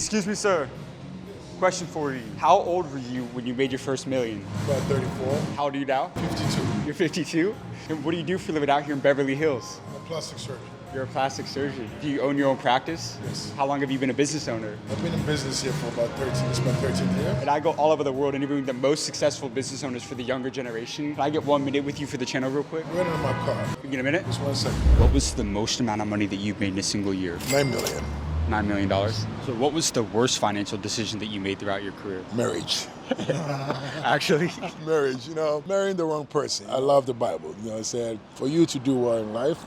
Excuse me, sir. Question for you. How old were you when you made your first million? About 34. How old are you now? 52. You're 52? And what do you do for a living out here in Beverly Hills? I'm a plastic surgeon. You're a plastic surgeon. Do you own your own practice? Yes. How long have you been a business owner? I've been in business here for about 13. It's my 13th year. And I go all over the world interviewing the most successful business owners for the younger generation. Can I get 1 minute with you for the channel real quick? I'm waiting on my car. You get a minute? Just 1 second. What was the most amount of money that you've made in a single year? $9 million. $9 million. So what was the worst financial decision that you made throughout your career? Marriage. Actually? Marriage, marrying the wrong person. I love the Bible. It said, for you to do well in life,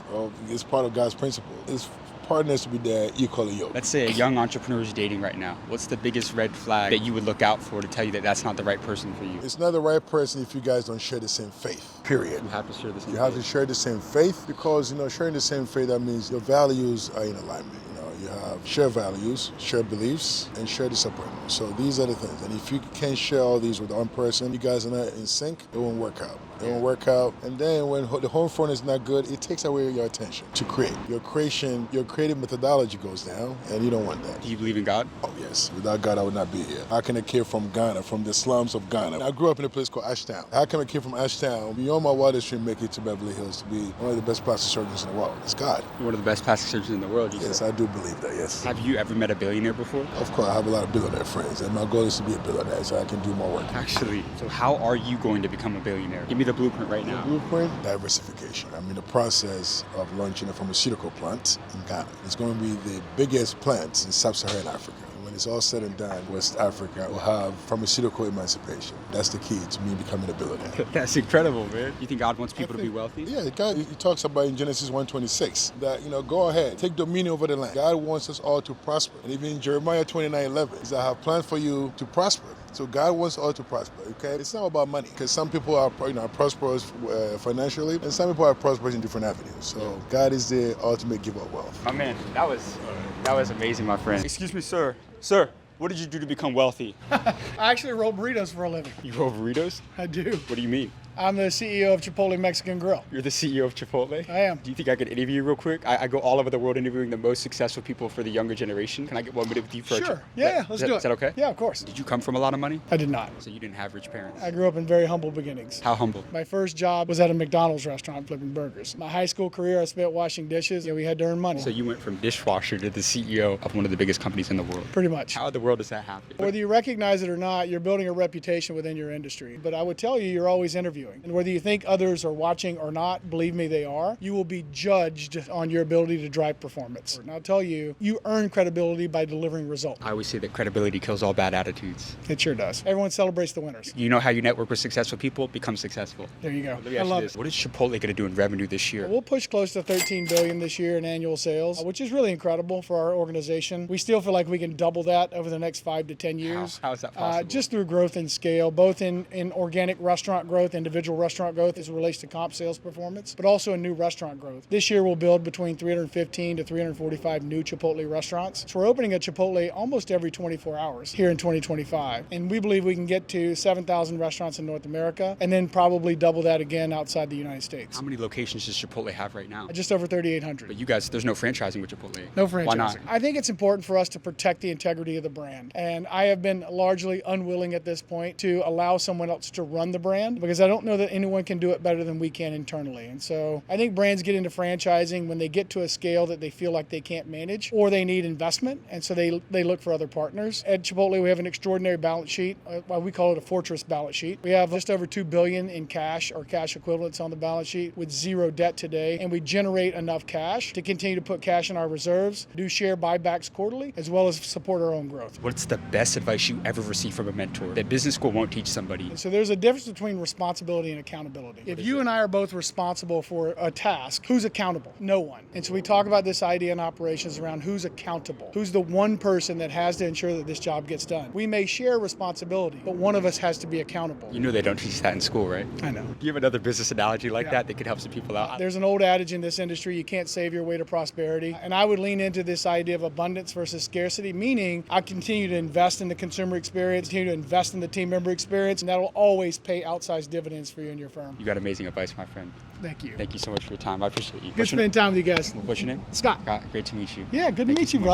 it's part of God's principle. It's partners to be there equally yoked. Let's say a young entrepreneur is dating right now. What's the biggest red flag that you would look out for to tell you that that's not the right person for you? It's not the right person if you guys don't share the same faith, period. You have to share the same You have to share the same faith because, sharing the same faith, that means your values are in alignment. You have shared values, shared beliefs, and shared disappointment. So these are the things. And if you can't share all these with one person, you guys are not in sync, it won't work out. It won't work out. And then when the home front is not good, it takes away your attention to create. Your creative methodology goes down, and you don't want that. Do you believe in God? Oh, yes. Without God, I would not be here. How can a kid from Ghana, from the slums of Ghana? I grew up in a place called Ashtown. How can a kid from Ashtown, beyond my wildest dream, make it to Beverly Hills to be one of the best plastic surgeons in the world? It's God. You're one of the best plastic surgeons in the world, you Yes, said. I do believe that, yes. Have you ever met a billionaire before? Of course, I have a lot of billionaire friends, and my goal is to be a billionaire so I can do more work. Actually, so how are you going to become a billionaire? Give me the blueprint right now. Blueprint, diversification. I'm in the process of launching a pharmaceutical plant in Ghana. It's going to be the biggest plant in sub-Saharan Africa. When it's all said and done, West Africa will have pharmaceutical emancipation. That's the key to me becoming a billionaire. That's incredible, man. You think God wants people to be wealthy? Yeah, God, he talks about in Genesis 1:26 that, go ahead, take dominion over the land. God wants us all to prosper. And even in Jeremiah 29:11, he said, I have planned for you to prosper. So God wants all to prosper, okay? It's not about money, because some people are prosperous financially, and some people are prosperous in different avenues. So God is the ultimate giver of wealth. My man, that was amazing, my friend. Excuse me, sir. Sir, what did you do to become wealthy? I actually roll burritos for a living. You roll burritos? I do. What do you mean? I'm the CEO of Chipotle Mexican Grill. You're the CEO of Chipotle? I am. Do you think I could interview you real quick? I go all over the world interviewing the most successful people for the younger generation. Can I get 1 minute with you for Sure. Let's do it. Is that okay? Yeah, of course. Did you come from a lot of money? I did not. So you didn't have rich parents? I grew up in very humble beginnings. How humble? My first job was at a McDonald's restaurant flipping burgers. My high school career I spent washing dishes. We had to earn money. So you went from dishwasher to the CEO of one of the biggest companies in the world? Pretty much. How in the world does that happen? Whether you recognize it or not, you're building a reputation within your industry. But I would tell you, you're always interviewing. And whether you think others are watching or not, believe me, they are. You will be judged on your ability to drive performance. And I'll tell you, you earn credibility by delivering results. I always say that credibility kills all bad attitudes. It sure does. Everyone celebrates the winners. You know how you network with successful people? Become successful. There you go. Let me I ask you love this. it. What is Chipotle going to do in revenue this year? We'll push close to $13 billion this year in annual sales, which is really incredible for our organization. We still feel like we can double that over the next 5 to 10 years. How is that possible? Just through growth and scale, both in organic restaurant growth, individual restaurant growth as it relates to comp sales performance, but also in new restaurant growth. This year we'll build between 315 to 345 new Chipotle restaurants. So we're opening a Chipotle almost every 24 hours here in 2025. And we believe we can get to 7,000 restaurants in North America and then probably double that again outside the United States. How many locations does Chipotle have right now? Just over 3,800. But you guys, there's no franchising with Chipotle. No franchising. Why not? I think it's important for us to protect the integrity of the brand. And I have been largely unwilling at this point to allow someone else to run the brand because I don't know that anyone can do it better than we can internally. And so I think brands get into franchising when they get to a scale that they feel like they can't manage or they need investment. And so they look for other partners. At Chipotle, we have an extraordinary balance sheet. We call it a fortress balance sheet. We have just over $2 billion in cash or cash equivalents on the balance sheet with zero debt today. And we generate enough cash to continue to put cash in our reserves, do share buybacks quarterly, as well as support our own growth. What's the best advice you ever received from a mentor that business school won't teach somebody? And so there's a difference between responsibility and accountability. If you and I are both responsible for a task, who's accountable? No one. And so we talk about this idea in operations around who's accountable. Who's the one person that has to ensure that this job gets done? We may share responsibility, but one of us has to be accountable. You know they don't teach that in school, right? I know. Do you have another business analogy like that could help some people out? There's an old adage in this industry, you can't save your way to prosperity. And I would lean into this idea of abundance versus scarcity, meaning I continue to invest in the consumer experience, continue to invest in the team member experience, and that'll always pay outsized dividends for you and your firm. You got amazing advice, my friend. Thank you. Thank you so much for your time. I appreciate you. Good spending time with you guys. What's your name? Scott. Scott, great to meet you. Yeah, good to meet you, bro.